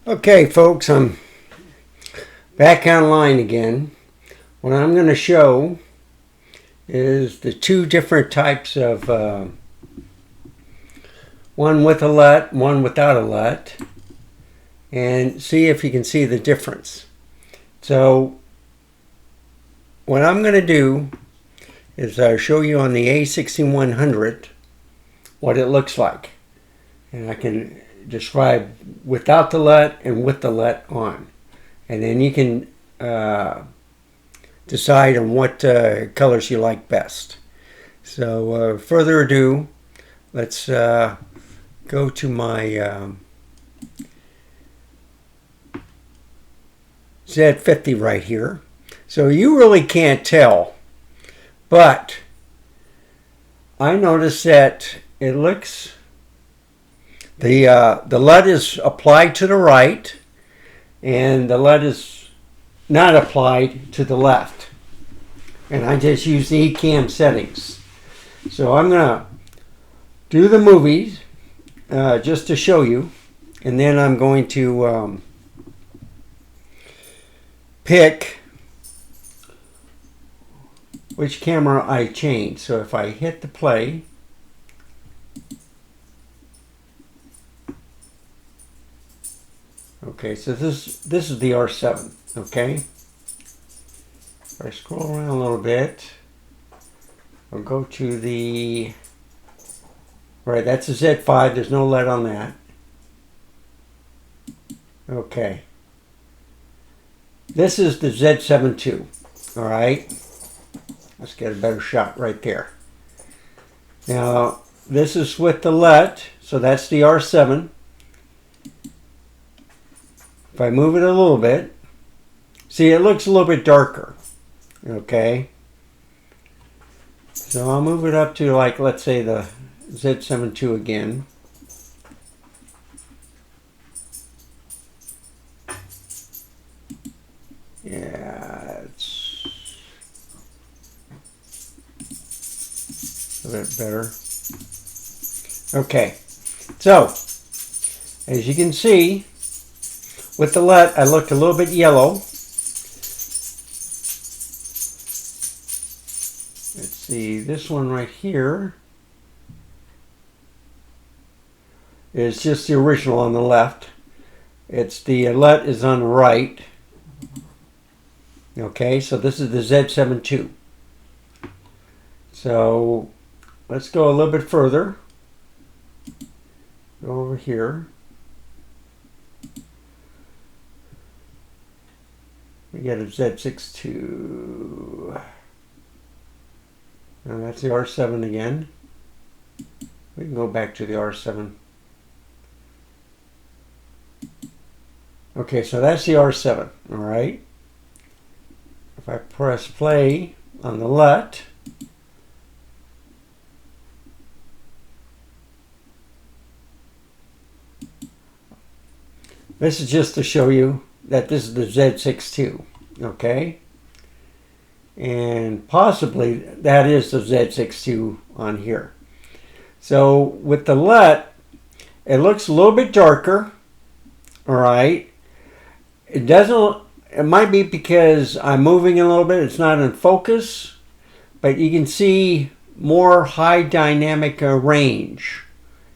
Okay, folks, I'm back online again. What I'm going to show is the two different types of one with a LUT, one without a LUT, and see if you can see the difference. So what I'm going to do is show you on the A6100 what it looks like, and I can describe without the LUT and with the LUT on, and then you can decide on what colors you like best. So further ado, let's go to my Z50 right here. So you really can't tell, but I noticed that it looks the LUT is applied to the right and the LUT is not applied to the left, and I just use the eCam settings. So I'm gonna do the movies just to show you, and then I'm going to pick which camera I change. So if I hit the play, okay, so this is the R7, okay? If I scroll around a little bit, I'll go to the, right, that's a Z5, there's no LUT on that. Okay. This is the Z7 II, all right? Let's get a better shot right there. Now, this is with the LUT, so that's the R7. If I move it a little bit, see, it looks a little bit darker, okay? So I'll move it up to, like, let's say the Z7 II again. Yeah, it's a bit better. Okay, so as you can see, with the LUT, I looked a little bit yellow. Let's see, this one right here is just the original on the left. It's the LUT is on the right. Okay, so this is the Z7 II. So let's go a little bit further. Go over here. We get a Z6 II. And that's the R7 again. We can go back to the R7. Okay, so that's the R7, all right? If I press play on the LUT, this is just to show you that this is the Z6 II, okay? And possibly that is the Z6 II on here. So with the LUT, it looks a little bit darker, all right? It doesn't, it might be because I'm moving a little bit, it's not in focus, but you can see more high dynamic range.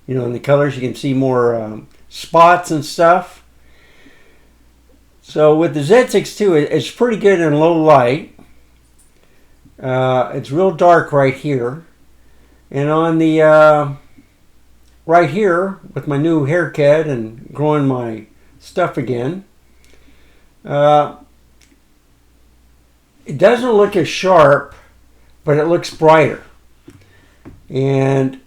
You know, in the colors you can see more spots and stuff. So with the Z6 II, it's pretty good in low light. It's real dark right here. And on the right here, with my new haircut and growing my stuff again, it doesn't look as sharp, but it looks brighter. And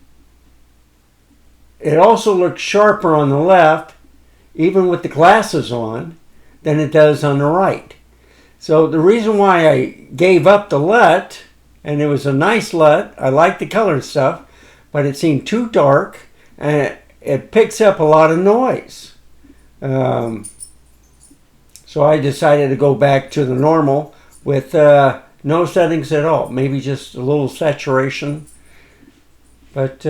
it also looks sharper on the left, even with the glasses on, than it does on the right. So the reason why I gave up the LUT, and it was a nice LUT, I like the color and stuff, but it seemed too dark, and it picks up a lot of noise. So I decided to go back to the normal with no settings at all, maybe just a little saturation. But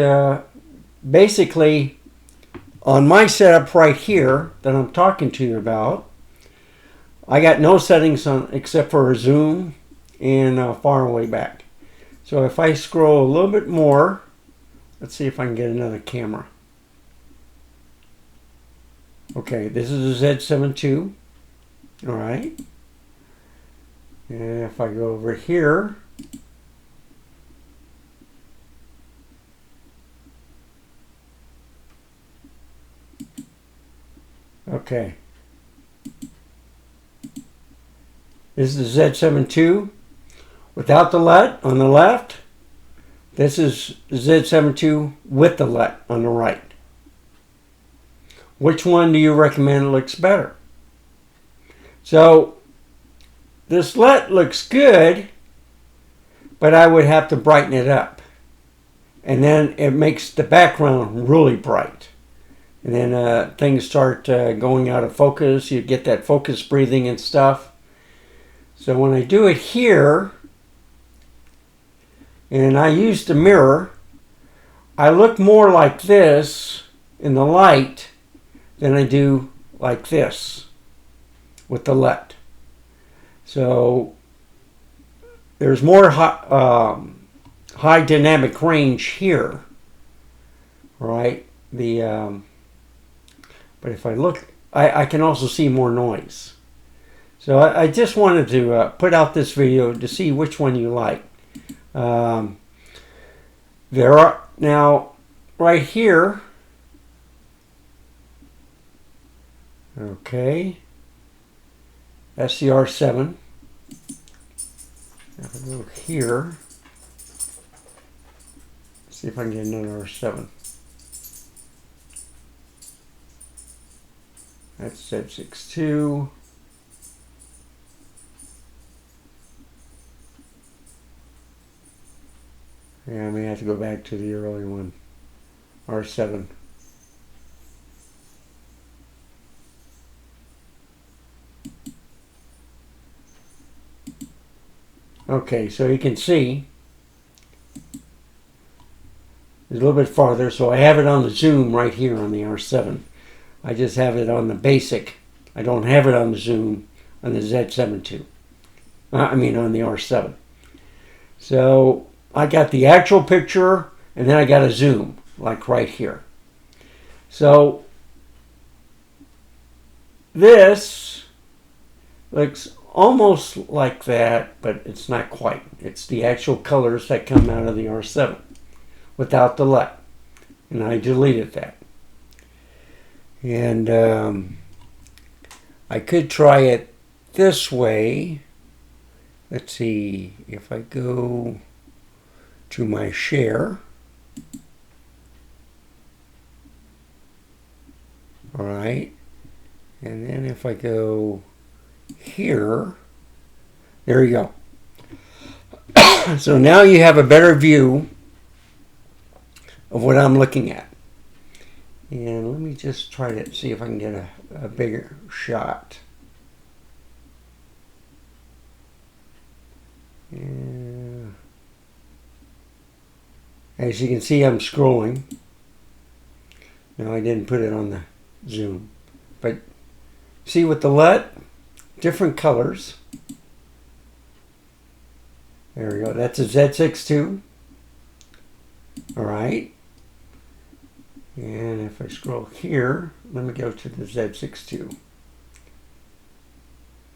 basically, on my setup right here that I'm talking to you about, I got no settings on except for a zoom and far away back. So if I scroll a little bit more, let's see if I can get another camera. Okay, this is a Z7 II. All right. And if I go over here, okay. This is the Z7 II without the LUT on the left. This is Z7 II with the LUT on the right. Which one do you recommend looks better? So this LUT looks good, but I would have to brighten it up. And then it makes the background really bright. And then things start going out of focus. You get that focus breathing and stuff. So when I do it here, and I use the mirror, I look more like this in the light than I do like this with the LUT. So there's more high dynamic range here, right? But if I look, I can also see more noise. So I just wanted to put out this video to see which one you like. There are, now right here, okay, that's the R7. If I go here, see if I can get another R7. That's Z6 II. Yeah, I may have to go back to the early one, R7. Okay, so you can see it's a little bit farther, so I have it on the zoom right here on the R7. I just have it on the basic. I don't have it on the zoom on the Z7 II. I mean on the R7. So I got the actual picture and then I got a zoom, like right here. So this looks almost like that, but it's not quite. It's the actual colors that come out of the R7 without the LUT. And I deleted that. And I could try it this way. Let's see if I go to my share. All right. And then if I go here, there you go. So now you have a better view of what I'm looking at. And let me just try to see if I can get a bigger shot. Yeah. As you can see, I'm scrolling. No, I didn't put it on the zoom. But see with the LUT, different colors. There we go. That's a Z6 II. All right. And if I scroll here, let me go to the Z6 II.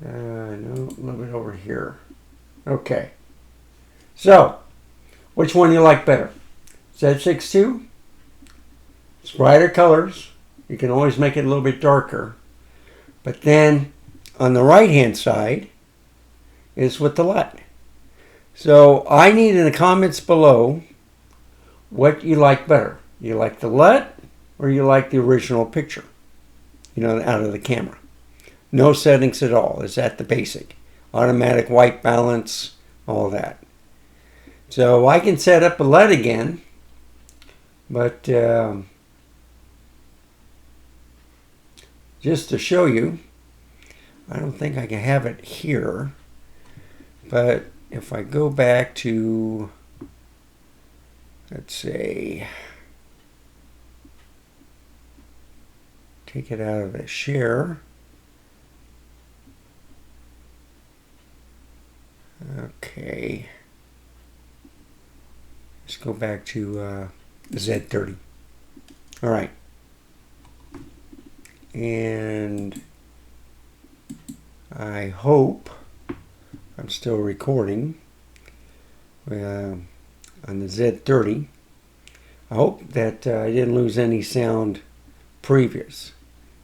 No, a little bit over here. Okay. So, which one do you like better? Z6 II? It's brighter colors. You can always make it a little bit darker. But then, on the right-hand side, is with the LUT. So, I need in the comments below what you like better. You like the LUT or you like the original picture, you know, out of the camera. No settings at all. It's at the basic. Automatic white balance, all that. So I can set up a LUT again, but just to show you, I don't think I can have it here, but if I go back to, let's say, take it out of the share. Okay. Let's go back to the Z30. All right. And I hope I'm still recording on the Z30. I hope that I didn't lose any sound previous.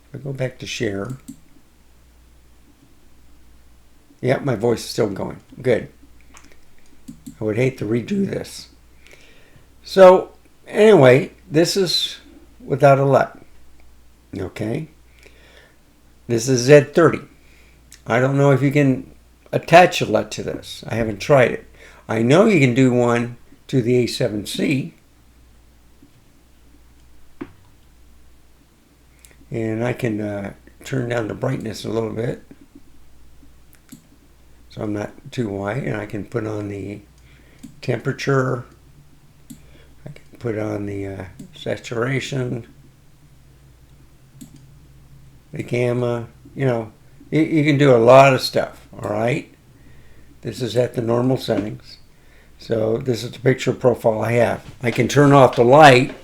If I go back to share. Yep, my voice is still going. Good. I would hate to redo this. So, anyway, this is without a LUT. Okay? This is Z30. I don't know if you can attach a LUT to this. I haven't tried it. I know you can do one to the A7C. And I can turn down the brightness a little bit, so I'm not too white, and I can put on the temperature, I can put on the saturation, the gamma, you know, you can do a lot of stuff, all right? This is at the normal settings. So this is the picture profile I have. I can turn off the light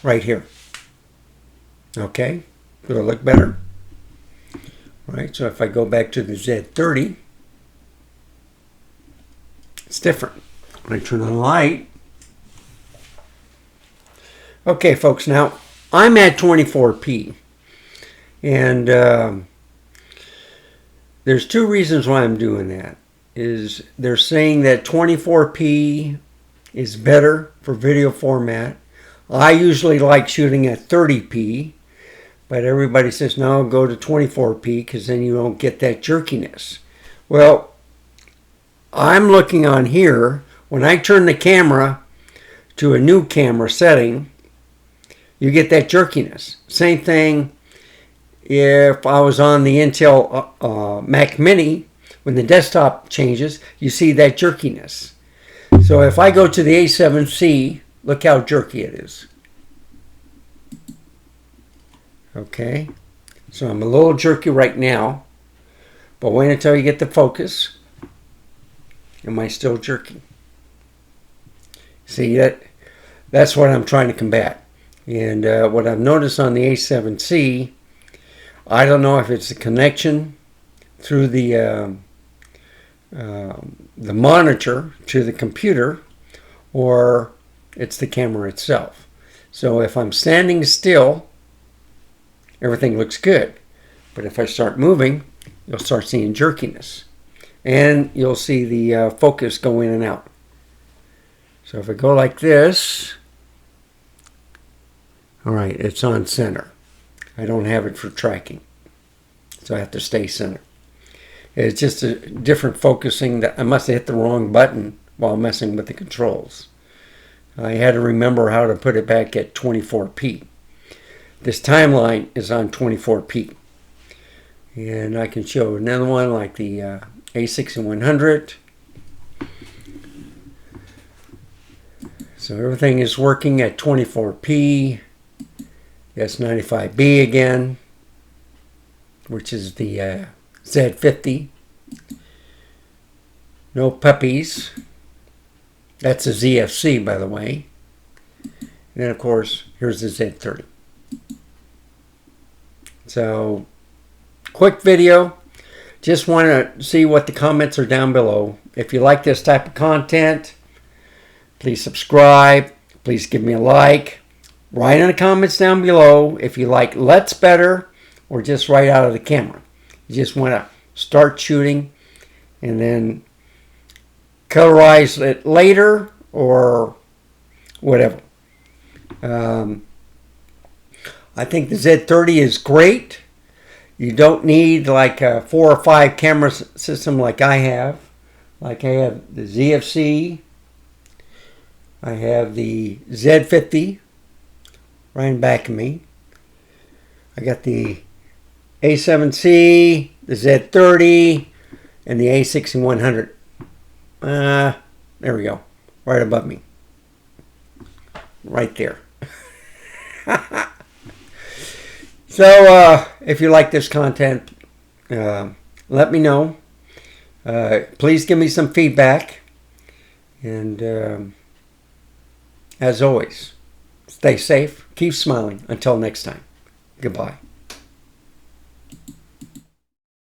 right here. Okay, do it look better? All right, so if I go back to the Z30, it's different. When I turn on the light, okay, folks, now I'm at 24p, and there's two reasons why I'm doing that. Is they're saying that 24p is better for video format. I usually like shooting at 30p, but everybody says, no, go to 24p because then you don't get that jerkiness. Well, I'm looking on here. When I turn the camera to a new camera setting, you get that jerkiness. Same thing if I was on the Intel Mac Mini. When the desktop changes, you see that jerkiness. So if I go to the A7C, look how jerky it is. Okay, so I'm a little jerky right now, but wait until you get the focus. Am I still jerky? See, that's what I'm trying to combat. And what I've noticed on the A7C, I don't know if it's the connection through the monitor to the computer, or it's the camera itself. So if I'm standing still, everything looks good. But if I start moving, you'll start seeing jerkiness. And you'll see the focus go in and out. So if I go like this, all right, it's on center. I don't have it for tracking, so I have to stay center. It's just a different focusing. That I must have hit the wrong button while messing with the controls. I had to remember how to put it back at 24p. This timeline is on 24p. And I can show another one like the A6100. So everything is working at 24p. S95B again, which is the Z50. No puppies. That's a ZFC, by the way. And then, of course, here's the Z30. So, quick video. Just want to see what the comments are down below. If you like this type of content, please subscribe. Please give me a like. Write in the comments down below if you like LUTs better or just right out of the camera. You just want to start shooting and then colorize it later or whatever. I think the Z30 is great. You don't need like a 4 or 5 camera system like I have. Like I have the ZFC. I have the Z50 right in back of me. I got the A7C, the Z30, and the A6100. There we go. Right above me. Right there. So, if you like this content, let me know. Please give me some feedback. And as always, stay safe, keep smiling. Until next time, goodbye.